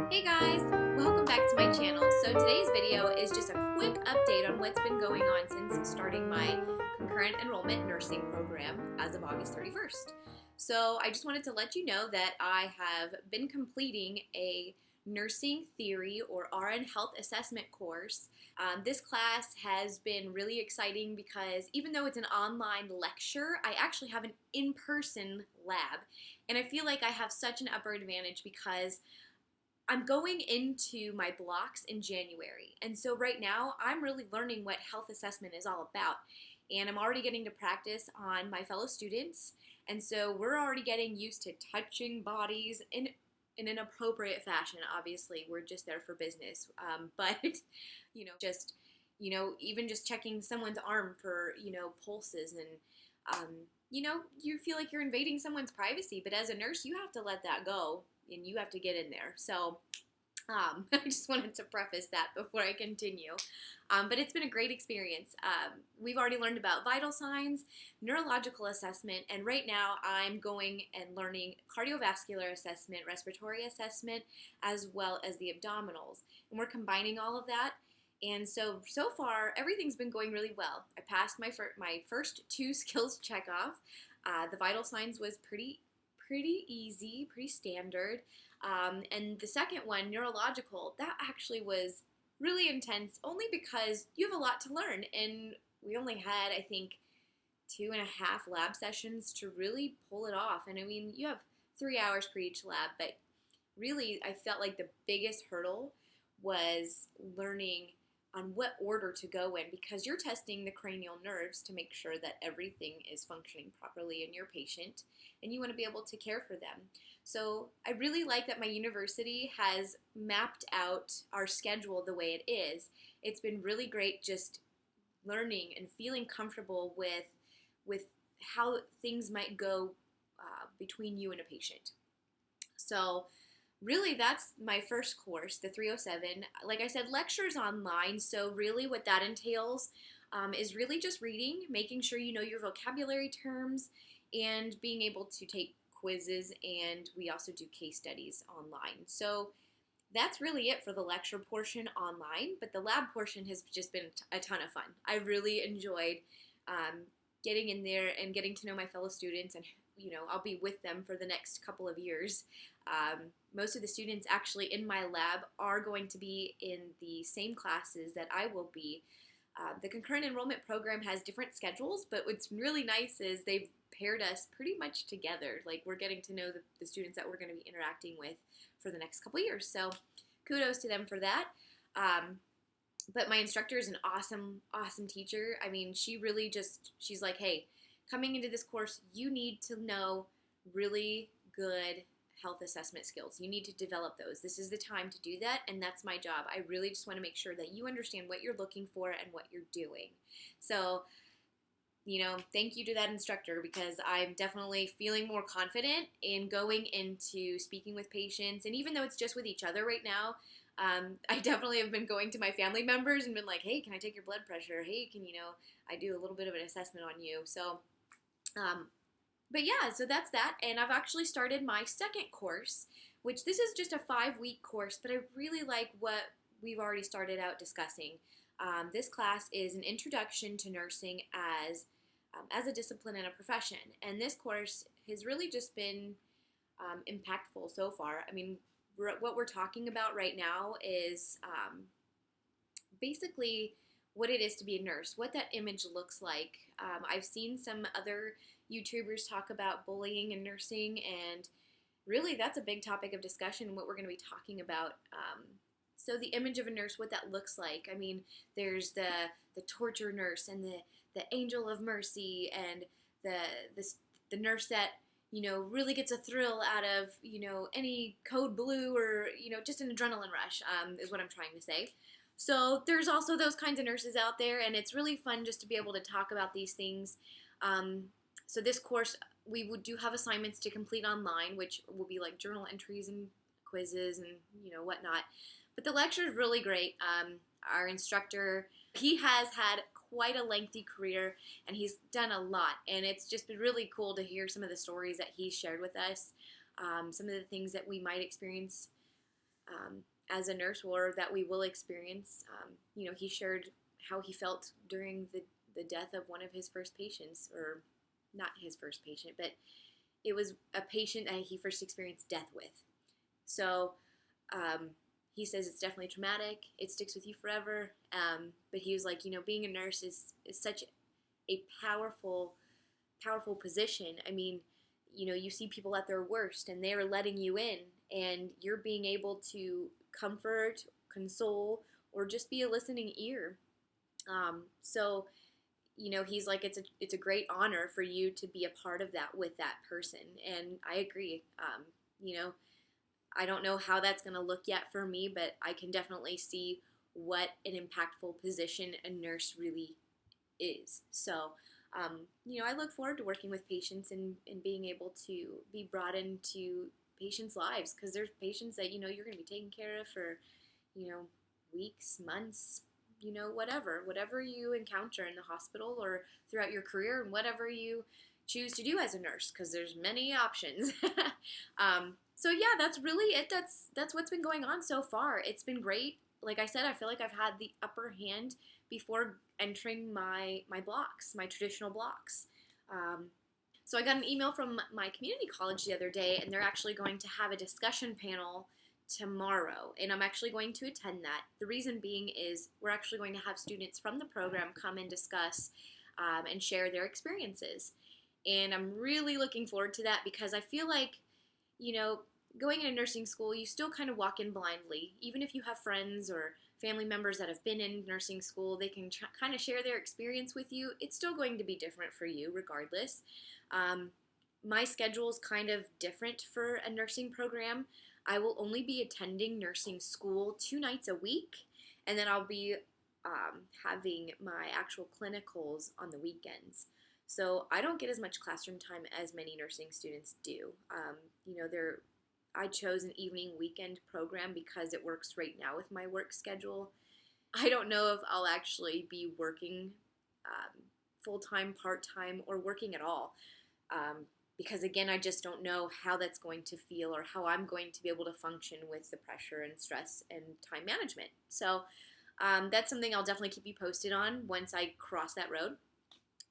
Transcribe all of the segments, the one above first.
Hey guys, welcome back to my channel. So today's video is just a quick update on what's been going on since starting my concurrent enrollment nursing program as of August 31st. So I just wanted to let you know that I have been completing a nursing theory or RN health assessment course. This class has been really exciting because even though it's an online lecture, I actually have an in-person lab. And I feel like I have such an upper advantage because I'm going into my blocks in January. And so right now, I'm really learning what health assessment is all about. And I'm already getting to practice on my fellow students. And so we're already getting used to touching bodies in an appropriate fashion. Obviously, we're just there for business. But, even just checking someone's arm for, pulses and, you feel like you're invading someone's privacy. But as a nurse, you have to let that go and you have to get in there. So I just wanted to preface that before I continue. But it's been a great experience. We've already learned about vital signs, neurological assessment, and right now I'm going and learning cardiovascular assessment, respiratory assessment, as well as the abdominals. And we're combining all of that. And so far, everything's been going really well. I passed my first two skills check off. The vital signs was pretty easy, pretty standard. And the second one, neurological, that actually was really intense only because you have a lot to learn. And we only had, I think, 2.5 lab sessions to really pull it off. And I mean, you have 3 hours for each lab, but really I felt like the biggest hurdle was learning on what order to go in because you're testing the cranial nerves to make sure that everything is functioning properly in your patient and you want to be able to care for them. So I really like that my university has mapped out our schedule the way it is. It's been really great just learning and feeling comfortable with how things might go between you and a patient. So really, that's my first course, the 307. Like I said, lectures online, so really what that entails is really just reading, making sure you know your vocabulary terms, and being able to take quizzes, and we also do case studies online. So that's really it for the lecture portion online, but the lab portion has just been a ton of fun. I really enjoyed getting in there and getting to know my fellow students, and I'll be with them for the next couple of years. Most of the students actually in my lab are going to be in the same classes that I will be. The concurrent enrollment program has different schedules, but what's really nice is they've paired us pretty much together. Like, we're getting to know the students that we're going to be interacting with for the next couple years. So kudos to them for that. But my instructor is an awesome teacher. I mean, she's like, hey, coming into this course, you need to know really good health assessment skills. You need to develop those. This is the time to do that, and that's my job. I really just want to make sure that you understand what you're looking for and what you're doing. So, thank you to that instructor because I'm definitely feeling more confident in going into speaking with patients, and even though it's just with each other right now, I definitely have been going to my family members and been like, hey, can I take your blood pressure? Hey, can I do a little bit of an assessment on you? So, but yeah, so that's that, and I've actually started my second course, which this is just a 5-week course, but I really like what we've already started out discussing. This class is an introduction to nursing as a discipline and a profession, and this course has really just been impactful so far. I mean, what we're talking about right now is basically what it is to be a nurse, what that image looks like. I've seen some other YouTubers talk about bullying in nursing, and really that's a big topic of discussion, what we're going to be talking about. So the image of a nurse, what that looks like. I mean, there's the torture nurse and the angel of mercy and the nurse that really gets a thrill out of any code blue or just an adrenaline rush is what I'm trying to say. So there's also those kinds of nurses out there, and it's really fun just to be able to talk about these things. So this course, we do have assignments to complete online, which will be like journal entries and quizzes and whatnot. But the lecture is really great. Our instructor, he has had quite a lengthy career, and he's done a lot. And it's just been really cool to hear some of the stories that he shared with us, some of the things that we might experience as a nurse, or that we will experience. He shared how he felt during the death of one of his first patients, or not his first patient, but it was a patient that he first experienced death with. So he says it's definitely traumatic. It sticks with you forever. But he was like, being a nurse is such a powerful position. I mean, you see people at their worst and they're letting you in, and you're being able to comfort, console, or just be a listening ear. So he's like, it's a great honor for you to be a part of that with that person. And I agree. I don't know how that's going to look yet for me, but I can definitely see what an impactful position a nurse really is. So, I look forward to working with patients and being able to be brought into patients' lives, because there's patients that, you're going to be taking care of for, weeks, months, whatever you encounter in the hospital or throughout your career, and whatever you choose to do as a nurse, because there's many options. So yeah, that's really it. That's what's been going on so far. It's been great. Like I said, I feel like I've had the upper hand before entering my blocks, my traditional blocks. So I got an email from my community college the other day, and they're actually going to have a discussion panel tomorrow, and I'm actually going to attend that. The reason being is we're actually going to have students from the program come and discuss and share their experiences. And I'm really looking forward to that, because I feel like, going into nursing school, you still kind of walk in blindly. Even if you have friends or family members that have been in nursing school, they can kind of share their experience with you. It's still going to be different for you regardless. My schedule is kind of different for a nursing program. I will only be attending nursing school 2 nights a week, and then I'll be having my actual clinicals on the weekends. So I don't get as much classroom time as many nursing students do. I chose an evening weekend program because it works right now with my work schedule. I don't know if I'll actually be working full-time, part-time, or working at all. Because again, I just don't know how that's going to feel, or how I'm going to be able to function with the pressure and stress and time management. So that's something I'll definitely keep you posted on once I cross that road.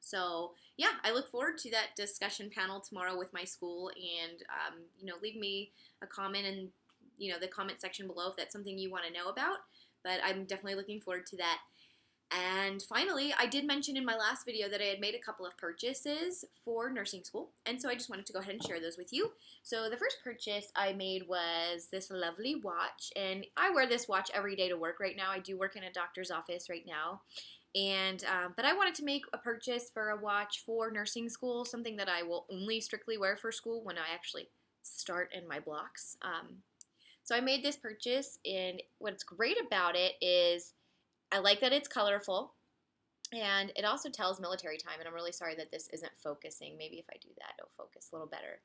So yeah, I look forward to that discussion panel tomorrow with my school, and leave me a comment in the comment section below if that's something you want to know about. But I'm definitely looking forward to that. And finally, I did mention in my last video that I had made a couple of purchases for nursing school, and so I just wanted to go ahead and share those with you. So the first purchase I made was this lovely watch, and I wear this watch every day to work right now. I do work in a doctor's office right now. And but I wanted to make a purchase for a watch for nursing school, something that I will only strictly wear for school when I actually start in my blocks. So I made this purchase, and what's great about it is I like that it's colorful, and it also tells military time, and I'm really sorry that this isn't focusing. Maybe if I do that, it'll focus a little better.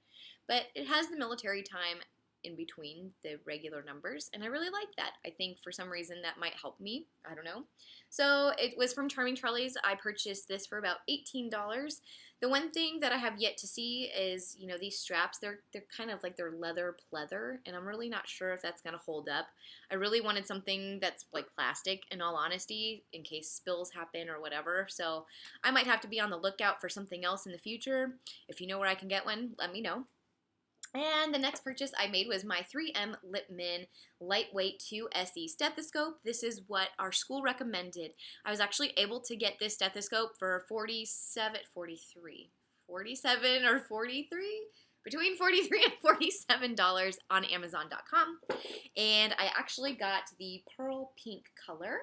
But it has the military time in between the regular numbers, and I really like that. I think for some reason that might help me. I don't know. So it was from Charming Charlie's. I purchased this for about $18. The one thing that I have yet to see is, these straps. They're kind of like they're leather pleather, and I'm really not sure if that's going to hold up. I really wanted something that's like plastic, in all honesty, in case spills happen or whatever. So I might have to be on the lookout for something else in the future. If you know where I can get one, let me know. And the next purchase I made was my 3M Lippmann Lightweight 2SE stethoscope. This is what our school recommended. I was actually able to get this stethoscope for between 43 and $47 on Amazon.com. And I actually got the pearl pink color.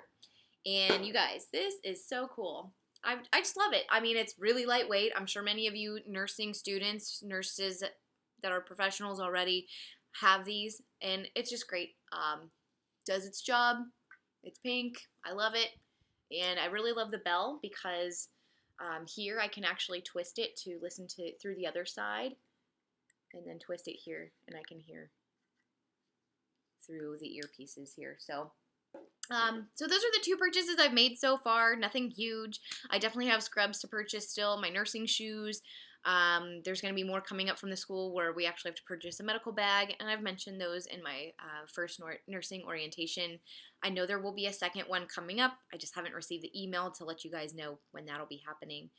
And you guys, this is so cool. I just love it. I mean, it's really lightweight. I'm sure many of you nursing students, nurses that are professionals already have these, and it's just great. Does its job. It's pink. I love it. And I really love the bell, because here I can actually twist it to listen to it through the other side, and then twist it here, and I can hear through the earpieces here. So those are the 2 purchases I've made so far. Nothing huge. I definitely have scrubs to purchase still, my nursing shoes. There's going to be more coming up from the school where we actually have to purchase a medical bag, and I've mentioned those in my first nursing orientation. I know there will be a second one coming up. I just haven't received the email to let you guys know when that'll be happening,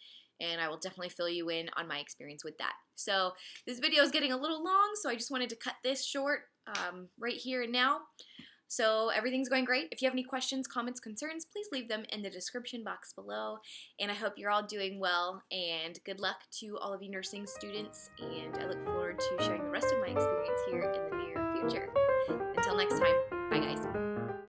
and I will definitely fill you in on my experience with that. So this video is getting a little long, so I just wanted to cut this short right here and now. So everything's going great. If you have any questions, comments, concerns, please leave them in the description box below. And I hope you're all doing well, and good luck to all of you nursing students, and I look forward to sharing the rest of my experience here in the near future. Until next time, bye guys.